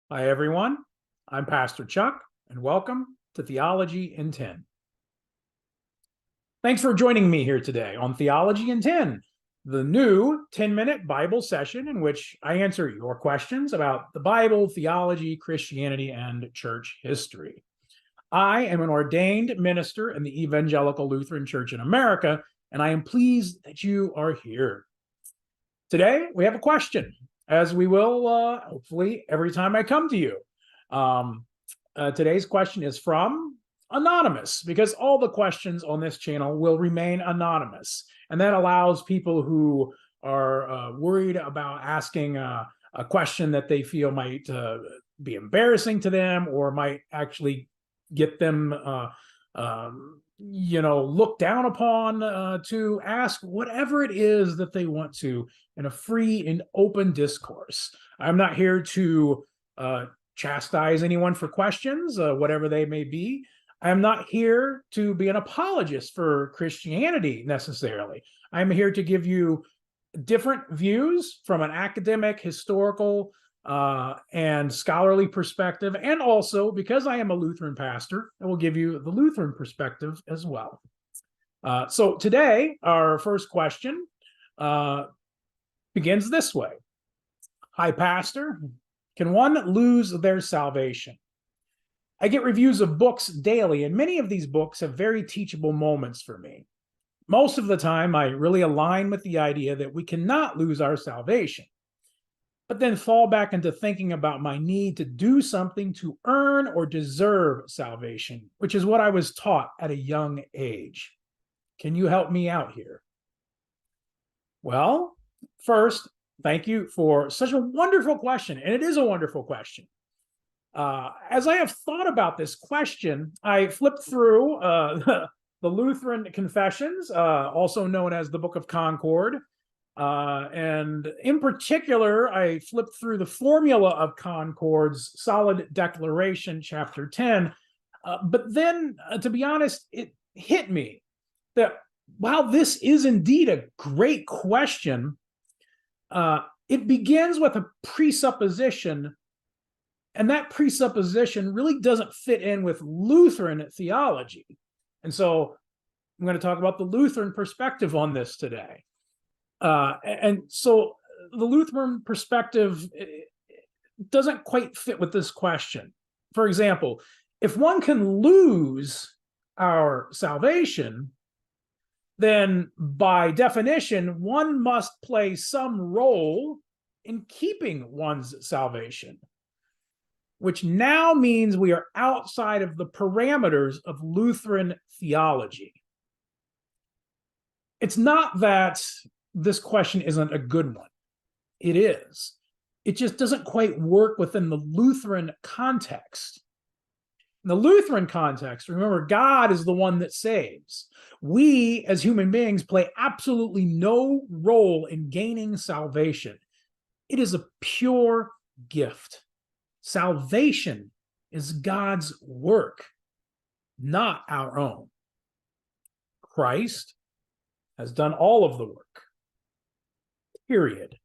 Hi, everyone. I'm Pastor Chuck, and welcome to Theology in 10. Thanks for joining me here today on Theology in 10, the new 10-minute Bible session in which I answer your questions about the Bible, theology, Christianity, and church history. I am an ordained minister in the Evangelical Lutheran Church in America, and I am pleased that you are here. Today, we have a question, as we will hopefully every time I come to you. Today's question is from Anonymous, because all the questions on this channel will remain anonymous. And that allows people who are worried about asking a question that they feel might be embarrassing to them or might actually get them looked down upon to ask whatever it is that they want to in a free and open discourse. I'm not here to chastise anyone for questions, whatever they may be. I'm not here to be an apologist for Christianity necessarily. I'm here to give you different views from an academic, historical, and scholarly perspective. And also, because I am a Lutheran pastor, I will give you the Lutheran perspective as well. So today, our first question begins this way. Hi, Pastor. Can one lose their salvation? I get reviews of books daily, and many of these books have very teachable moments for me. Most of the time, I really align with the idea that we cannot lose our salvation, but then fall back into thinking about my need to do something to earn or deserve salvation, which is what I was taught at a young age. Can you help me out here? Well, first, thank you for such a wonderful question, and it is a wonderful question. As I have thought about this question, I flipped through the Lutheran Confessions, also known as the Book of Concord, and in particular, I flipped through the Formula of Concord's Solid Declaration, Chapter 10. But then, to be honest, it hit me that while this is indeed a great question, it begins with a presupposition, and that presupposition really doesn't fit in with Lutheran theology. And so I'm going to talk about the Lutheran perspective on this today. And so the Lutheran perspective doesn't quite fit with this question. For example, if one can lose our salvation, then by definition, one must play some role in keeping one's salvation, which now means we are outside of the parameters of Lutheran theology. It's not that this question isn't a good one. It is. It just doesn't quite work within the Lutheran context. In the Lutheran context, remember, God is the one that saves. We, as human beings, play absolutely no role in gaining salvation. It is a pure gift. Salvation is God's work, not our own. Christ has done all of the work. Period.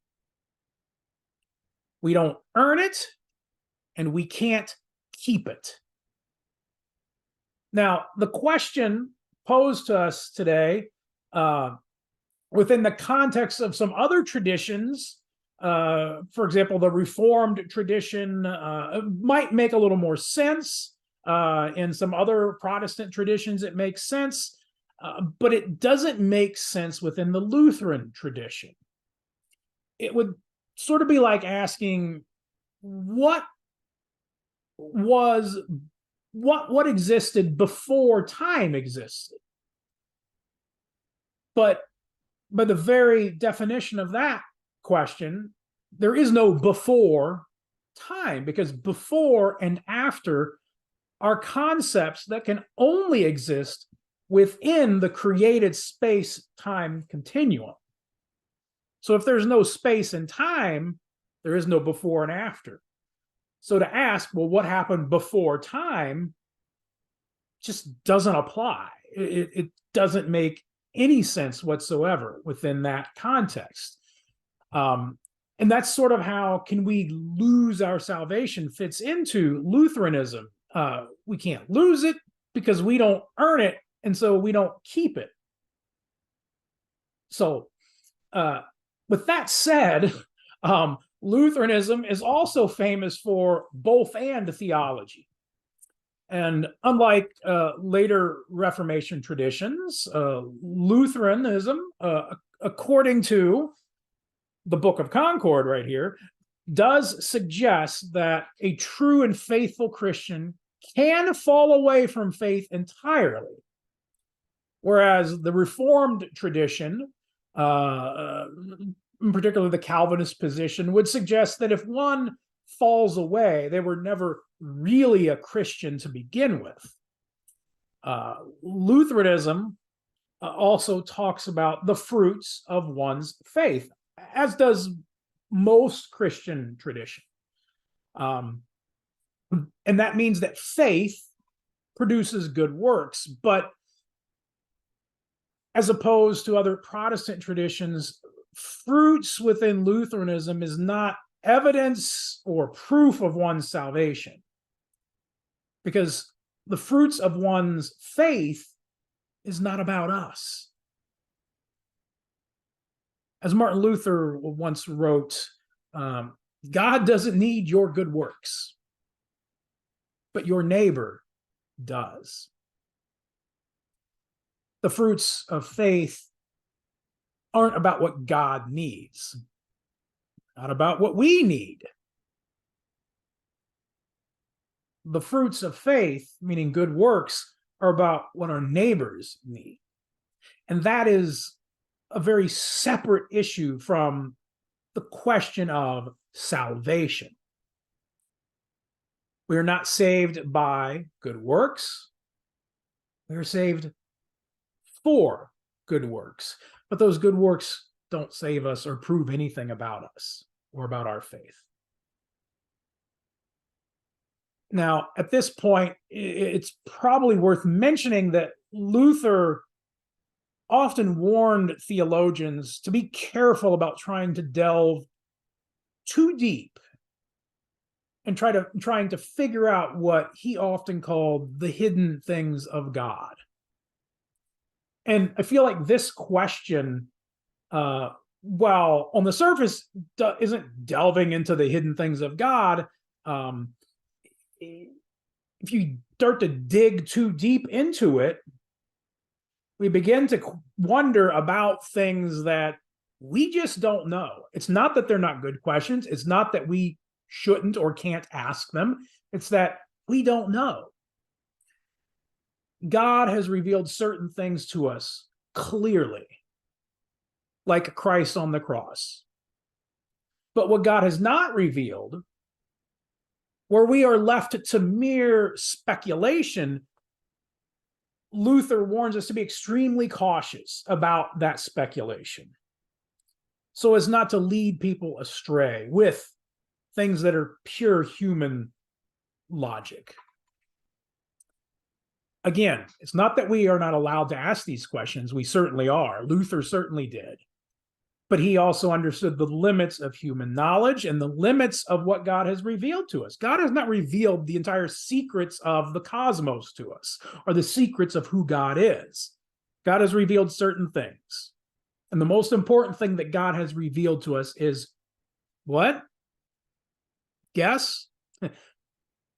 We don't earn it, and we can't keep it. Now, the question posed to us today, within the context of some other traditions, for example, the Reformed tradition might make a little more sense. In some other Protestant traditions, it makes sense, but it doesn't make sense within the Lutheran tradition. It would sort of be like asking what existed before time existed. But by the very definition of that question, there is no before time, because before and after are concepts that can only exist within the created space-time continuum. So if there's no space and time, there is no before and after. So to ask, well, what happened before time just doesn't apply. It doesn't make any sense whatsoever within that context. And that's sort of how can we lose our salvation fits into Lutheranism. We can't lose it because we don't earn it, and so we don't keep it. So with that said, Lutheranism is also famous for both and theology. And unlike later Reformation traditions, Lutheranism, according to the Book of Concord right here, does suggest that a true and faithful Christian can fall away from faith entirely. Whereas the Reformed tradition, in particular the Calvinist position, would suggest that if one falls away, they were never really a Christian to begin with. Lutheranism also talks about the fruits of one's faith, as does most Christian tradition. And that means that faith produces good works, but as opposed to other Protestant traditions, fruits within Lutheranism is not evidence or proof of one's salvation, because the fruits of one's faith is not about us. As Martin Luther once wrote, God doesn't need your good works, but your neighbor does. The fruits of faith aren't about what God needs, not about what we need. The fruits of faith, meaning good works, are about what our neighbors need. And that is a very separate issue from the question of salvation. We are not saved by good works. We are saved for good works. But those good works don't save us or prove anything about us or about our faith. Now, at this point, it's probably worth mentioning that Luther often warned theologians to be careful about trying to delve too deep and trying to figure out what he often called the hidden things of God. And I feel like this question, while on the surface isn't delving into the hidden things of God, if you start to dig too deep into it, we begin to wonder about things that we just don't know. It's not that they're not good questions. It's not that we shouldn't or can't ask them. It's that we don't know. God has revealed certain things to us clearly, like Christ on the cross. But what God has not revealed, where we are left to mere speculation, Luther warns us to be extremely cautious about that speculation, so as not to lead people astray with things that are pure human logic. Again, it's not that we are not allowed to ask these questions. We certainly are. Luther certainly did. But he also understood the limits of human knowledge and the limits of what God has revealed to us. God has not revealed the entire secrets of the cosmos to us, or the secrets of who God is. God has revealed certain things. And the most important thing that God has revealed to us is what? Guess?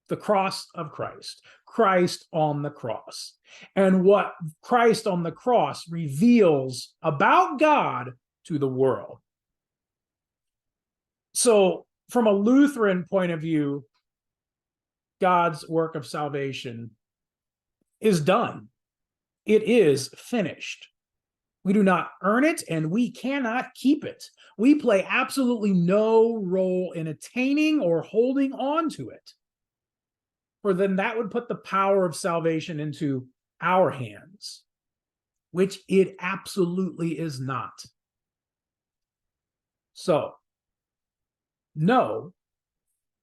The cross of Christ. Christ on the cross. And what Christ on the cross reveals about God to the world. So, from a Lutheran point of view, God's work of salvation is done. It is finished. We do not earn it, and we cannot keep it. We play absolutely no role in attaining or holding on to it. For then that would put the power of salvation into our hands, which it absolutely is not. So, no,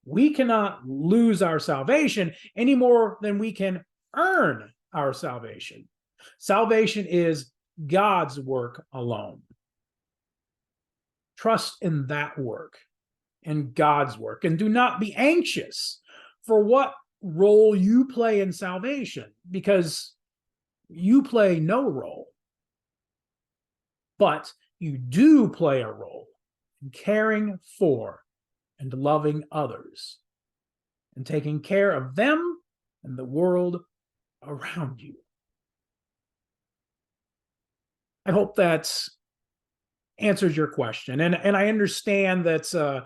we cannot lose our salvation any more than we can earn our salvation. Salvation is God's work alone. Trust in that work. in God's work, and do not be anxious for what role you play in salvation, because you play no role. But you do play a role in caring for and loving others, and taking care of them and the world around you. I hope that answers your question. And I understand that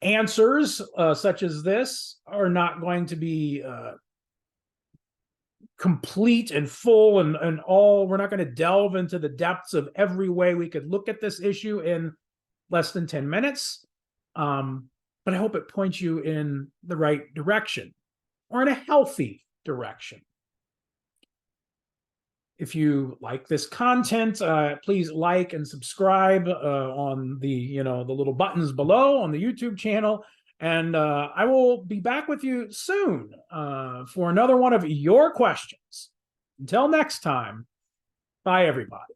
answers such as this are not going to be complete and full and all. We're not going to delve into the depths of every way we could look at this issue in less than 10 minutes. But I hope it points you in the right direction, or in a healthy direction. If you like this content, please like and subscribe on the little buttons below on the YouTube channel. And I will be back with you soon for another one of your questions. Until next time, bye everybody.